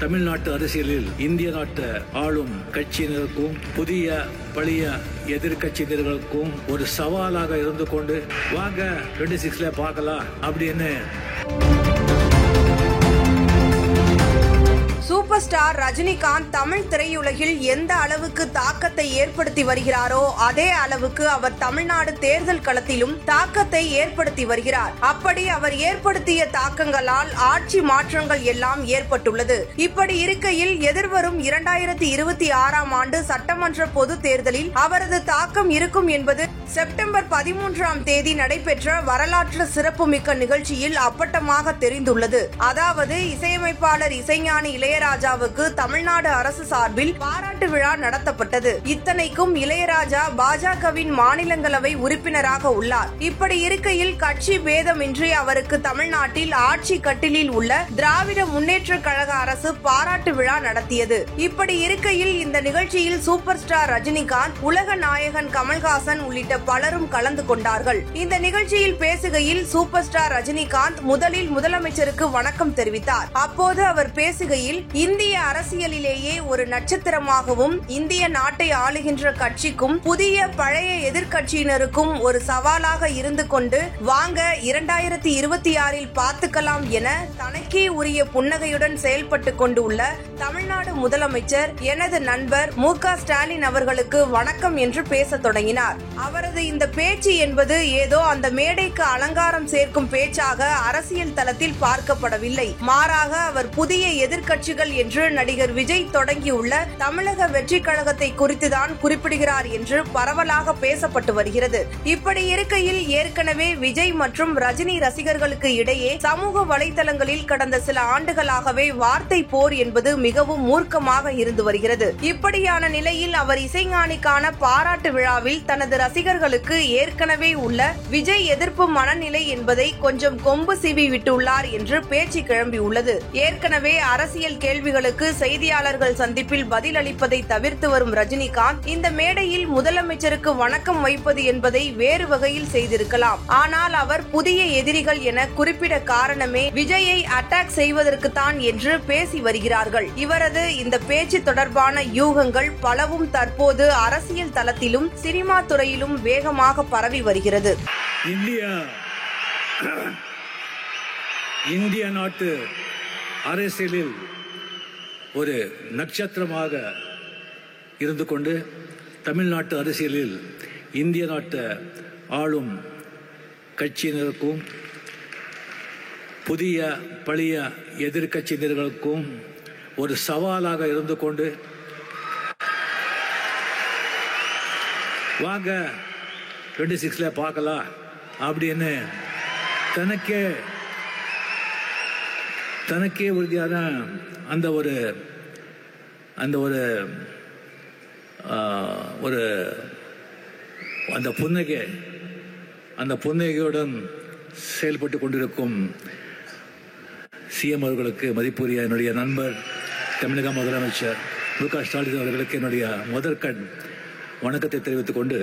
தமிழ்நாட்டு அரசியலில் இந்திய நாட்டு ஆளும் கட்சியினருக்கும் புதிய பழைய எதிர்கட்சியினர்களுக்கும் ஒரு சவாலாக இருந்து கொண்டு வாங்க 26ல பார்க்கலாம் அப்படின்னு சூப்பர் ஸ்டார் ரஜினிகாந்த் தமிழ் திரையுலகில் எந்த அளவுக்கு தாக்கத்தை ஏற்படுத்தி வருகிறாரோ அதே அளவுக்கு அவர் தமிழ்நாடு தேர்தல் களத்திலும் தாக்கத்தை ஏற்படுத்தி வருகிறார். அப்படி அவர் ஏற்படுத்திய தாக்கங்களால் ஆட்சி மாற்றங்கள் எல்லாம் ஏற்பட்டுள்ளது. இப்படி இருக்கையில் எதிர்வரும் 2026ஆம் ஆண்டு சட்டமன்ற பொது தேர்தலில் அவரது தாக்கம் இருக்கும் என்பது செப்டம்பர் 13ஆம் தேதி நடைபெற்ற வரலாற்று சிறப்புமிக்க நிகழ்ச்சியில் அப்பட்டமாக தெரிந்துள்ளது. அதாவது இசையமைப்பாளர் இசைஞானி இளையராஜாவுக்கு தமிழ்நாடு அரசு சார்பில் பாராட்டு விழா நடத்தப்பட்டது. இத்தனைக்கும் இளையராஜா பாஜகவின் மாநிலங்களவை உறுப்பினராக உள்ளார். இப்படி இருக்கையில் கட்சி பேதமின்றி அவருக்கு தமிழ்நாட்டில் ஆட்சி கட்டிலில் உள்ள திராவிட முன்னேற்ற கழக அரசு பாராட்டு விழா நடத்தியது. இப்படி இருக்கையில் இந்த நிகழ்ச்சியில் சூப்பர் ஸ்டார் ரஜினிகாந்த், உலக நாயகன் கமல்ஹாசன் உள்ளிட்ட பலரும் கலந்து கொண்டார்கள். இந்த நிகழ்ச்சியில் பேசுகையில் சூப்பர் ஸ்டார் ரஜினிகாந்த் முதலில் முதலமைச்சருக்கு வணக்கம் தெரிவித்தார். அப்போது அவர் பேசுகையில் இந்திய அரசியலிலேயே ஒரு நட்சத்திரமாகவும் இந்திய நாட்டை ஆளுகின்ற கட்சிக்கும் புதிய பழைய எதிர்கட்சியினருக்கும் ஒரு சவாலாக இருந்து கொண்டு வாங்க 2026இல் பார்த்துக்கலாம் என தனக்கே உரிய புன்னகையுடன் செயல்பட்டு கொண்டு உள்ள தமிழ்நாடு முதலமைச்சர் எனது நண்பர் மு.க. ஸ்டாலின் அவர்களுக்கு வணக்கம் என்று பேசத் தொடங்கினார். அவரது இந்த பேச்சு என்பது ஏதோ அந்த மேடைக்கு அலங்காரம் சேர்க்கும் பேச்சாக அரசியல் தளத்தில் பார்க்கப்படவில்லை. மாறாக அவர் புதிய எதிர்க்கட்சிகள் என்று நடிகர் விஜய் தொடங்கியுள்ள தமிழக வெற்றி கழகத்தை குறித்துதான் குறிப்பிடுகிறார் என்று பரவலாக பேசப்பட்டு வருகிறது. இப்படி இருக்கையில் ஏற்கனவே விஜய் மற்றும் ரஜினி ரசிகர்களுக்கு இடையே சமூக வலைதளங்களில் கடந்த சில ஆண்டுகளாகவே வார்த்தை போர் என்பது மிகவும் மூர்க்கமாக இருந்து வருகிறது. இப்படியான நிலையில் அவர் இசைஞானிக்கான பாராட்டு விழாவில் தனது ரசிகர்களுக்கு ஏற்கனவே உள்ள விஜய் எதிர்ப்பு மனநிலை என்பதை கொஞ்சம் கொம்பு சீவி விட்டுள்ளார் என்று பேச்சு கிளம்பியுள்ளது. ஏற்கனவே அரசியல் கேள்விகளுக்கு செய்தியாளர்கள் சந்திப்பில் பதில் அளிப்பதை தவிர்த்து வரும் ரஜினிகாந்த் இந்த மேடையில் முதலமைச்சருக்கு வணக்கம் வைப்பது என்பதை வேறு வகையில் செய்திருக்கலாம். ஆனால் அவர் புதிய எதிரிகள் என குறிப்பிட காரணமே விஜயை அட்டாக் செய்வதற்குத்தான் என்று பேசி வருகிறார்கள். இவரது இந்த பேச்சு தொடர்பான யூகங்கள் பலவும் தற்போது அரசியல் தளத்திலும் சினிமா துறையிலும் வேகமாக பரவி வருகிறது. இந்திய நாட்டு அரசியலில் ஒரு நட்சத்திரமாக இருந்து கொண்டு தமிழ்நாட்டு அரசியலில் இந்திய நாட்டு ஆளும் கட்சியினருக்கும் புதிய பழைய எதிர்கட்சியினர்களுக்கும் ஒரு சவாலாக இருந்து கொண்டு வாங்க 26ல பார்க்கலாம் அப்படின்னு தனக்கே உறுதியான அந்த புன்னகையுடன் செயல்பட்டு கொண்டிருக்கும் சிஎம் அவர்களுக்கு மதிப்புரிய என்னுடைய நண்பர் தமிழக முதலமைச்சர் மு.க. ஸ்டாலின் அவர்களுக்கு என்னுடைய முதற்கண் வணக்கத்தை தெரிவித்துக் கொண்டு